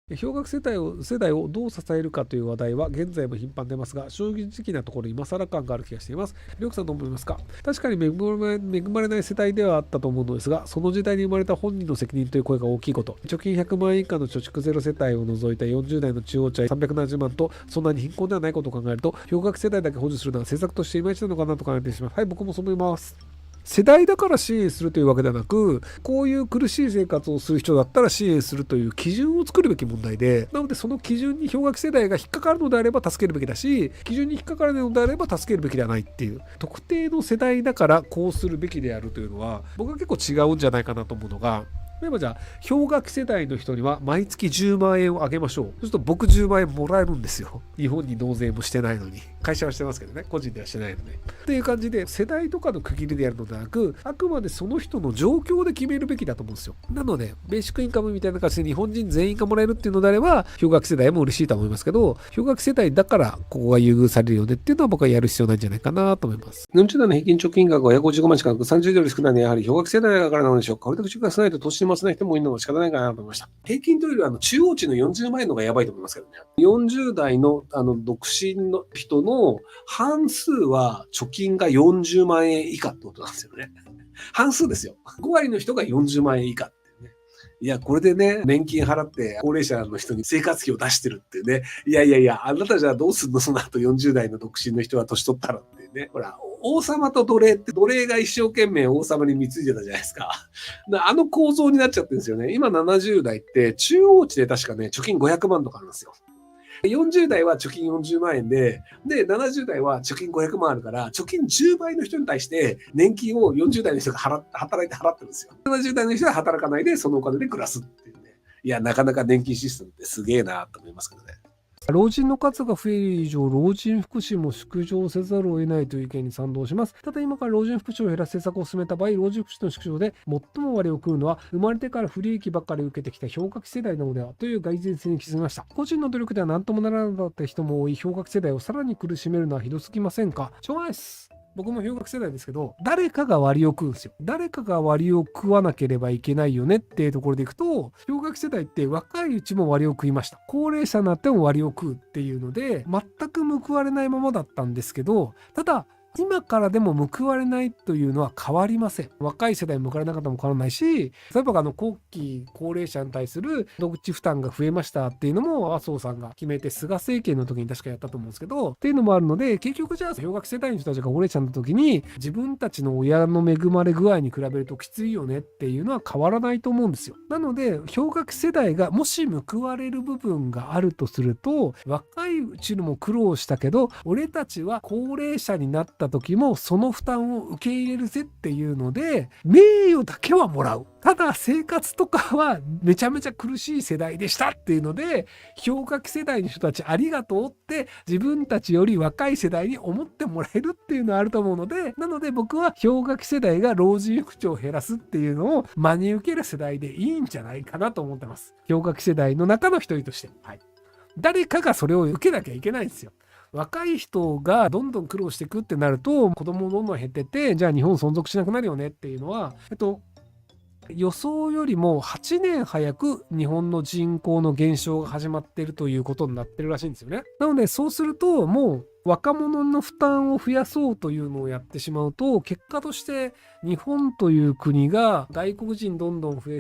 氷河期世代をどう支えるかという話題は現在も頻繁に出ますが、正直なところ今更感がある気がしています。りょうきさんどう思いますか？確かに恵まれない世代ではあったと思うのですが、その時代に生まれた本人の責任という声が大きいこと、貯金100万円以下の貯蓄ゼロ世帯を除いた40代の中央値370万とそんなに貧困ではないことを考えると、氷河期世代だけ保持するのは政策としていまいちなのかなと考えてしまいます。はい、僕もそう思います。世代だから支援するというわけではなく、こういう苦しい生活をする人だったら支援するという基準を作るべき問題で、なのでその基準に氷河期世代が引っかかるのであれば助けるべきだし、基準に引っかからないのであれば助けるべきではないっていう、特定の世代だからこうするべきであるというのは、僕は結構違うんじゃないかなと思うのが、例えばじゃあ氷河期世代の人には毎月10万円をあげましょう。そうすると僕10万円もらえるんですよ。日本に納税もしてないのに。会社はしてますけどね、個人ではしてないので。っていう感じで世代とかの区切りでやるのではなく、あくまでその人の状況で決めるべきだと思うんですよ。なのでベーシックインカムみたいな感じで日本人全員がもらえるっていうのであれば、氷河期世代も嬉しいと思いますけど、氷河期世代だからここが優遇されるよねっていうのは僕はやる必要ないんじゃないかなと思います。40代の平均貯金額は約55万しかなく、30代より少ないのはやはり氷河期世代だからなのでしょうか。これだけ貯金が少ないと投資に回せない人もいるのは仕方ないかなと思いました。平均というよりは中央値の40万円の方がやばいと思いますけどね。40代の独身の人の半数は貯金が40万円以下ってことなんですよね。半数ですよ。5割の人が40万円以下。いや、これでね、年金払って高齢者の人に生活費を出してるっていうね。いやいやいや、あなたじゃあどうすんのその後40代の独身の人は年取ったらっていうね。ほら、王様と奴隷って奴隷が一生懸命王様に貢いでたじゃないですか。あの構造になっちゃってるんですよね。今70代って中央値で確かね、貯金500万とかあるんですよ。40代は貯金40万円で、70代は貯金500万あるから、貯金10倍の人に対して年金を40代の人が働いて払ってるんですよ。70代の人は働かないで、そのお金で暮らすっていうね。いや、なかなか年金システムってすげえなと思いますけどね。老人の数が増える以上、老人福祉も縮小せざるを得ないという意見に賛同します。ただ今から老人福祉を減らす政策を進めた場合、老人福祉の縮小で最も割を食うのは、生まれてから不利益ばっかり受けてきた氷河期世代なのではという概然性に気づきました。個人の努力では何ともならなかった人も多い氷河期世代をさらに苦しめるのはひどすぎませんか？しょうがないです。僕も氷河期世代ですけど、誰かが割を食うんですよ。誰かが割を食わなければいけないよねっていうところでいくと、氷河期世代って若いうちも割を食いました。高齢者になっても割を食うっていうので、全く報われないままだったんですけど、ただ、今からでも報われないというのは変わりません。若い世代に報われなかったも変わらないし、例えば後期高齢者に対する独自負担が増えましたっていうのも麻生さんが決めて菅政権の時に確かやったと思うんですけど、っていうのもあるので、結局じゃあ氷河期世代の人たちが高齢者になった時に自分たちの親の恵まれ具合に比べるときついよねっていうのは変わらないと思うんですよ。なので氷河期世代がもし報われる部分があるとすると、若いうちも苦労したけど俺たちは高齢者になった時もその負担を受け入れるぜっていうので、名誉だけはもらう。ただ生活とかはめちゃめちゃ苦しい世代でしたっていうので、氷河期世代の人たちありがとうって自分たちより若い世代に思ってもらえるっていうのはあると思うので、なので僕は氷河期世代が老人福祉を減らすっていうのを真に受ける世代でいいんじゃないかなと思ってます。氷河期世代の中の一人として。はい。誰かがそれを受けなきゃいけないんですよ。若い人がどんどん苦労していくってなると、子供どんどん減ってって、じゃあ日本存続しなくなるよねっていうのは、予想よりも8年早く日本の人口の減少が始まっているということになってるらしいんですよね。なのでそうするともう若者の負担を増やそうというのをやってしまうと、結果として日本という国が外国人どんどん増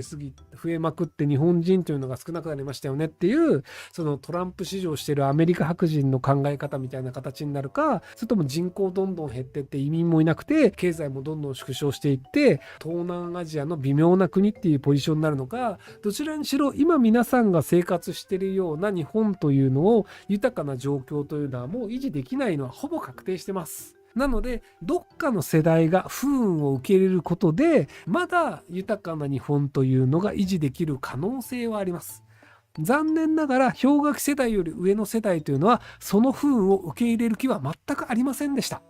えまくって日本人というのが少なくなりましたよねっていう、そのトランプ支持をしているアメリカ白人の考え方みたいな形になるか、それとも人口どんどん減ってって移民もいなくて経済もどんどん縮小していって東南アジアの微妙な国っていうポジションになるのか、どちらにしろ今皆さんが生活しているような日本というのを豊かな状況というのはもう維持できないのはほぼ確定してます。なのでどっかの世代が不運を受け入れることでまだ豊かな日本というのが維持できる可能性はあります。残念ながら氷河期世代より上の世代というのはその不運を受け入れる気は全くありませんでした。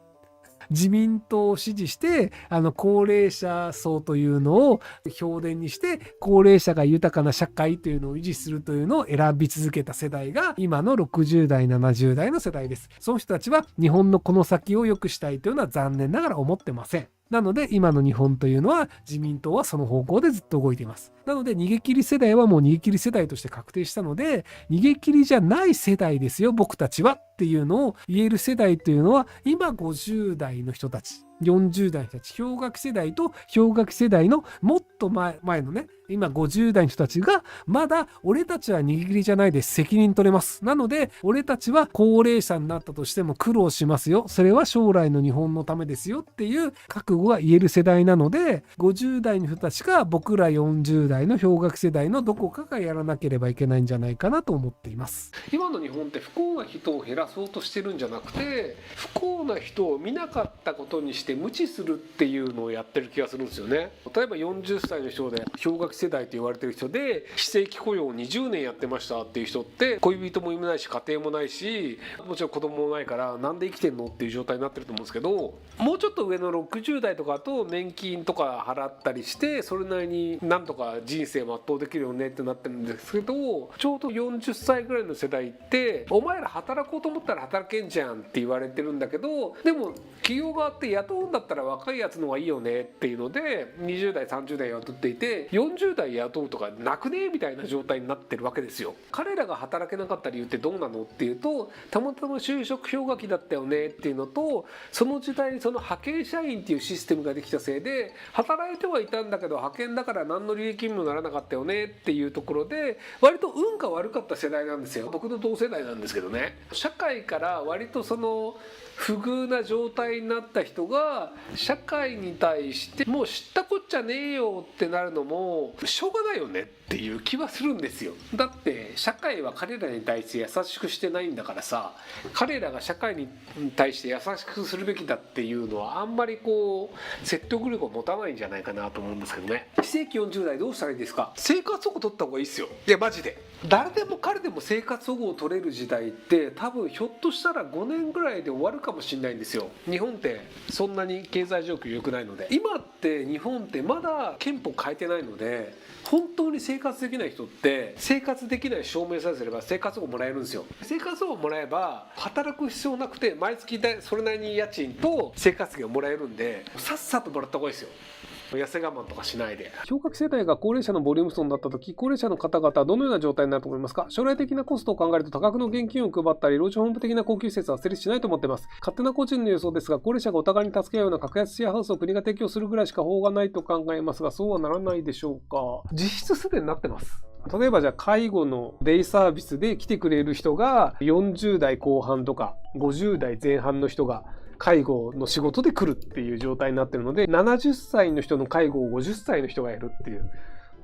自民党を支持して高齢者層というのを票田にして高齢者が豊かな社会というのを維持するというのを選び続けた世代が今の60代70代の世代です。その人たちは日本のこの先を良くしたいというのは残念ながら思ってません。なので今の日本というのは自民党はその方向でずっと動いています。なので逃げ切り世代はもう逃げ切り世代として確定したので、逃げ切りじゃない世代ですよ僕たちはっていうのを言える世代というのは今50代の人たち、40代の人たち、氷河期世代と氷河期世代のもっと前のね、今50代の人たちがまだ俺たちは逃げ切りじゃないです、責任取れます、なので俺たちは高齢者になったとしても苦労しますよ、それは将来の日本のためですよっていう覚悟が言える世代なので、50代の人たちが僕ら40代の氷河期世代のどこかがやらなければいけないんじゃないかなと思っています。今の日本って不幸な人を減らそうとしてるんじゃなくて、不幸な人を見なかったことにして無視するっていうのをやってる気がするんですよね。例えば40歳の人で氷河期世代と言われてる人で非正規雇用を20年やってましたっていう人って恋人もいないし家庭もないしもちろん子供もないからなんで生きてんのっていう状態になってると思うんですけど、もうちょっと上の60代とかと年金とか払ったりしてそれなりになんとか人生全うできるよねってなってるんですけど、ちょうど40歳ぐらいの世代ってお前ら働こうと思ったら働けんじゃんって言われてるんだけど、でも企業側って雇うんだったら若いやつの方がいいよねっていうので20代30代雇っていて40代雇うとかなくねみたいな状態になってるわけですよ。彼らが働けなかった理由ってどうなのっていうと、たまたま就職氷河期だったよねっていうのと、その時代にその派遣社員っていうシステムができたせいで働いてはいたんだけど派遣だから何の利益にもならなかったよねっていうところで割と運が悪かった世代なんですよ。僕の同世代なんですけどね、社会から割とその不遇な状態になった人が社会に対してもう知ったこっちゃねえよってなるのもしょうがないよねっていう気はするんですよ。だって社会は彼らに対して優しくしてないんだからさ、彼らが社会に対して優しくするべきだっていうのはあんまりこう説得力を持たないんじゃないかなと思うんですけどね。非正規40代どうしたらいいですか？生活保護取った方がいいですよ。いやマジで誰でも彼でも生活保護を取れる時代って多分ひょっとしたら5年ぐらいで終わるかもしれないんですよ。日本ってそんなに経済状況良くないので、今って日本ってまだ憲法変えてないので本当に生活できない人って生活できない証明さえすれば生活保護もらえるんですよ。生活保護もらえば働く必要なくて毎月それなりに家賃と生活費がもらえるんでさっさともらった方がいいですよ。痩せ我慢とかしないで。氷河期世代が高齢者のボリューム層になった時、高齢者の方々はどのような状態になると思いますか？将来的なコストを考えると多額の現金を配ったり老人ホーム的な高級施設は成立しないと思っています。勝手な個人の予想ですが、高齢者がお互いに助け合うような格安シェアハウスを国が提供するぐらいしか法がないと考えますが、そうはならないでしょうか？実質すでになってます。例えばじゃあ介護のデイサービスで来てくれる人が40代後半とか50代前半の人が介護の仕事で来るっていう状態になってるので、70歳の人の介護を50歳の人がやるっていう、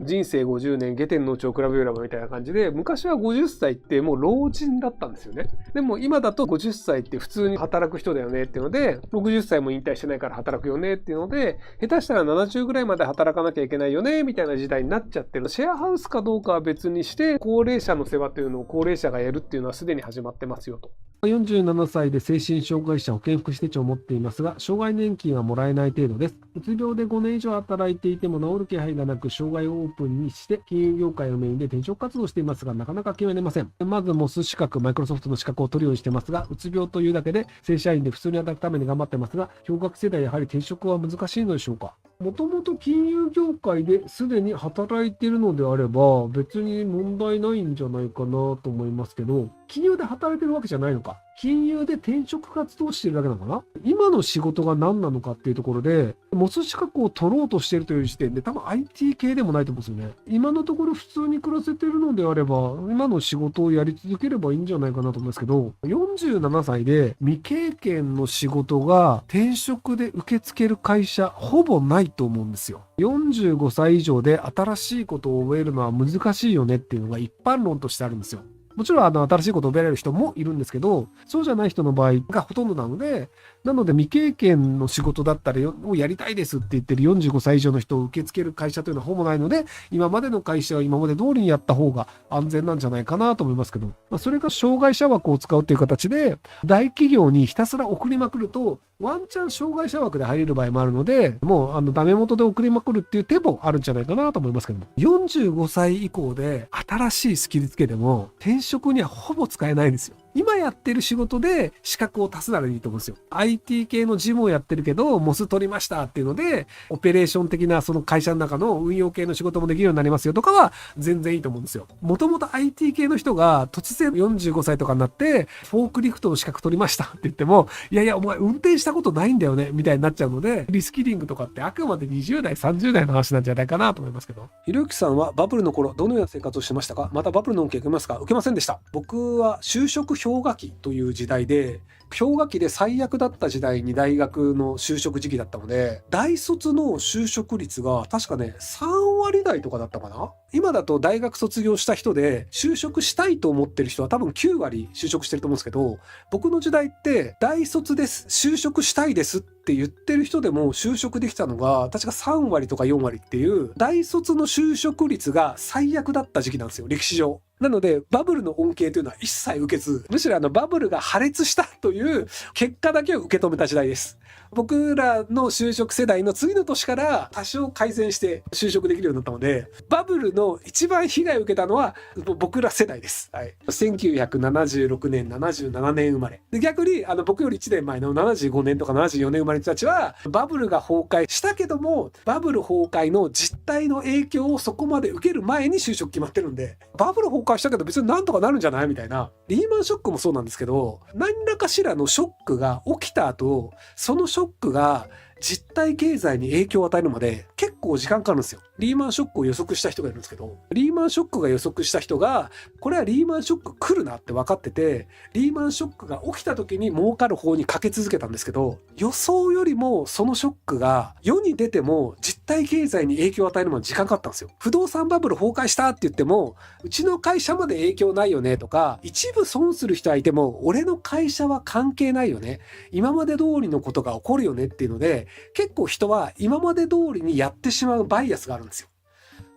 人生50年下天の内を比べよらばみたいな感じで、昔は50歳ってもう老人だったんですよね。でも今だと50歳って普通に働く人だよねっていうので、60歳も引退してないから働くよねっていうので、下手したら70ぐらいまで働かなきゃいけないよねみたいな時代になっちゃってる。シェアハウスかどうかは別にして、高齢者の世話というのを高齢者がやるっていうのはすでに始まってますよと。47歳で精神障害者保健福祉手帳を持っていますが、障害年金はもらえない程度です。うつ病で5年以上働いていても治る気配がなく、障害をオープンにして金融業界をメインで転職活動していますが、なかなか決めれません。まずモス資格、マイクロソフトの資格を取るようにしてますが、うつ病というだけで正社員で普通に働くために頑張ってますが、氷河期世代やはり転職は難しいのでしょうか？もともと金融業界ですでに働いているのであれば別に問題ないんじゃないかなと思いますけど、金融で働いてるわけじゃないのか、金融で転職活動してるだけなのかな。今の仕事が何なのかっていうところで、モス資格を取ろうとしているという時点で多分 IT 系でもないと思うんですよね。今のところ普通に暮らせてるのであれば今の仕事をやり続ければいいんじゃないかなと思いますけど、47歳で未経験の仕事が転職で受け付ける会社ほぼないと思うんですよ。45歳以上で新しいことを覚えるのは難しいよねっていうのが一般論としてあるんですよ。もちろん新しいことを覚えられる人もいるんですけど、そうじゃない人の場合がほとんどなので、未経験の仕事だったらをやりたいですって言ってる45歳以上の人を受け付ける会社というのはほぼないので、今までの会社は今まで通りにやった方が安全なんじゃないかなと思いますけど、それが障害者枠を使うという形で大企業にひたすら送りまくると、ワンチャン障害者枠で入れる場合もあるので、もうダメ元で送りまくるっていう手もあるんじゃないかなと思いますけども、45歳以降で新しいスキルつけても転職にはほぼ使えないんですよ。今やってる仕事で資格を足すならいいと思うんですよ。IT 系の事務をやってるけど、モス取りましたっていうので、オペレーション的なその会社の中の運用系の仕事もできるようになりますよとかは全然いいと思うんですよ。もともと IT 系の人が突然45歳とかになって、フォークリフトの資格取りましたって言っても、いやいや、お前運転したことないんだよね、みたいになっちゃうので、リスキリングとかってあくまで20代、30代の話なんじゃないかなと思いますけど。ひろゆきさんはバブルの頃、どのような生活をしてましたか？またバブルの恩恵受けますか？受けませんでした。僕は就職氷河期という時代で、氷河期で最悪だった時代に大学の就職時期だったので、大卒の就職率が確かね、3割台とかだったかな？今だと大学卒業した人で就職したいと思ってる人は多分9割就職してると思うんですけど、僕の時代って大卒です、就職したいですって言ってる人でも就職できたのが確か3割とか4割っていう大卒の就職率が最悪だった時期なんですよ、歴史上。なのでバブルの恩恵というのは一切受けず、むしろバブルが破裂したという結果だけを受け止めた時代です。僕らの就職世代の次の年から多少改善して就職できるようになったので、バブルの一番被害を受けたのは僕ら世代です。はい、1976年、77年生まれ。で逆に僕より1年前の75年とか74年生まれの人たちは、バブルが崩壊したけども、バブル崩壊の実態の影響をそこまで受ける前に就職決まってるんで、バブル崩壊したけど別になんとかなるんじゃないみたいな。リーマンショックもそうなんですけど、何らかしらのショックが起きた後、そのショックが実体経済に影響を与えるまで結構時間かかるんですよ。リーマンショックを予測した人がいるんですけど、リーマンショックが予測した人が、これはリーマンショック来るなって分かってて、リーマンショックが起きた時に儲かる方にかけ続けたんですけど、予想よりもそのショックが世に出ても実体経済に影響を与えるまで時間かかったんですよ。不動産バブル崩壊したって言っても、うちの会社まで影響ないよねとか、一部損する人はいても俺の会社は関係ないよね、今まで通りのことが起こるよねっていうので、結構人は今まで通りにやってしまうバイアスがあるんですよ。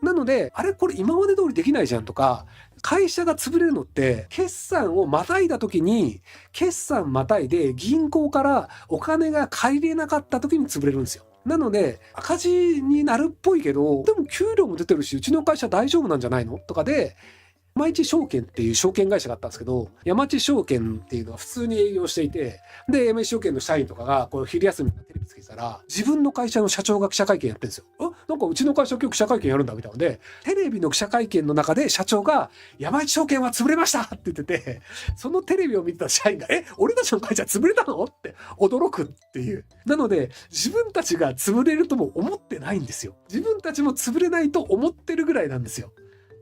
なので、あれこれ今まで通りできないじゃんとか、会社が潰れるのって決算をまたいだ時に、決算またいで銀行からお金が借りれなかった時に潰れるんですよ。なので赤字になるっぽいけど、でも給料も出てるしうちの会社大丈夫なんじゃないのとかで、山一証券っていう証券会社があったんですけど、山一証券っていうのは普通に営業していて、で、山一証券の社員とかがこう昼休みにテレビつけてたら、自分の会社の社長が記者会見やってるんですよ。なんかうちの会社今日記者会見やるんだみたいなので、テレビの記者会見の中で社長が、山一証券は潰れましたって言ってて、そのテレビを見てた社員が、俺たちの会社潰れたのって驚くっていう。なので、自分たちが潰れるとも思ってないんですよ。自分たちも潰れないと思ってるぐらいなんですよ。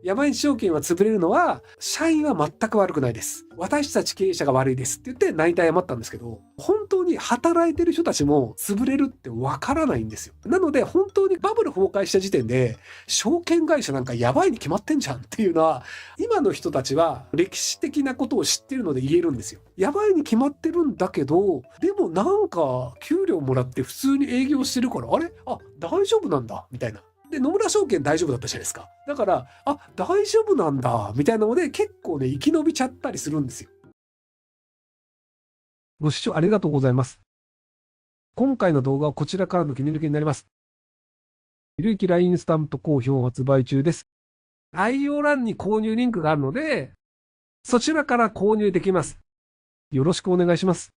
山一証券は潰れるのは、社員は全く悪くないです。私たち経営者が悪いですって言って泣いて謝ったんですけど、本当に働いてる人たちも潰れるってわからないんですよ。なので本当にバブル崩壊した時点で、証券会社なんかやばいに決まってんじゃんっていうのは、今の人たちは歴史的なことを知ってるので言えるんですよ。やばいに決まってるんだけど、でもなんか給料もらって普通に営業してるから、あれ？大丈夫なんだみたいな。で、野村証券大丈夫だったじゃないですか。だから、大丈夫なんだ、みたいなので、結構ね、生き延びちゃったりするんですよ。ご視聴ありがとうございます。今回の動画はこちらからの切り抜きになります。ひろゆき LINE スタンプ好評発売中です。概要欄に購入リンクがあるので、そちらから購入できます。よろしくお願いします。